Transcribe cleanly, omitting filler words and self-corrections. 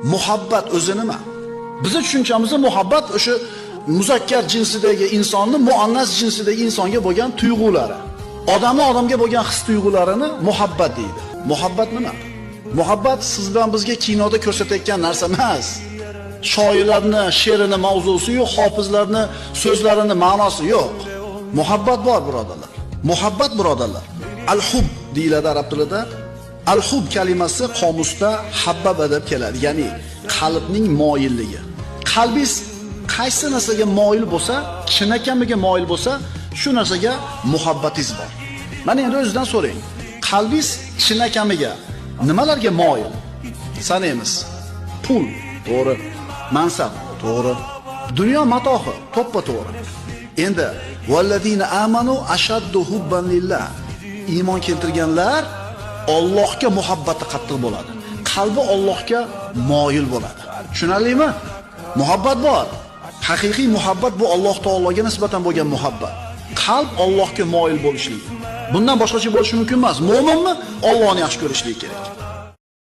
Muhabbat o'zi nima? Bizning tushunchamiz muhabbat o'sha muzakkar jinsidagi insonni muannas jinsidagi insonga bo'lgan tuyg'ulari. Odamga bo'lgan his-tuyg'ularini muhabbat deydi. Muhabbat nima? Muhabbat siz bilan bizga kinoda ko'rsatayotgan narsa emas. Shoirlarning she'rini mavzusi yo'q, hofizlarning so'zlarini ma'nosi yo'q. Muhabbat bor, birodarlar. Muhabbat, birodarlar. Al-hub deyiladi arab tilida. Al-hub kalimasi qomusda habbaba deb keladi, ya'ni qalbning moyilligi. Qalbingiz qaysi narsaga moyil bo'lsa, chinakamiga moyil bo'lsa, shu narsaga muhabbatingiz bor. Mana endi o'zingizdan so'rang. Qalbingiz chinakamiga nimalarga moyil? Sanaymiz. Pul, to'g'ri. Mansab, to'g'ri. Dunyo matohi, to'ppa-to'g'ri. Endi vallazina amanu ashaddu hubban lillah. Iymon keltirganlar Allohga muhabbati qattiq bo'ladi. Qalbi Allohga moyil bo'ladi. Tushunarlimi? Muhabbat bor. Haqiqiy muhabbat bu Alloh taologa nisbatan bo'lgan muhabbat. Qalb Allohga moyil bo'lishligi. Bundan boshqacha bo'lishi mumkin emas. Mo'minmi? Allohni yaxshi ko'rishligi kerak.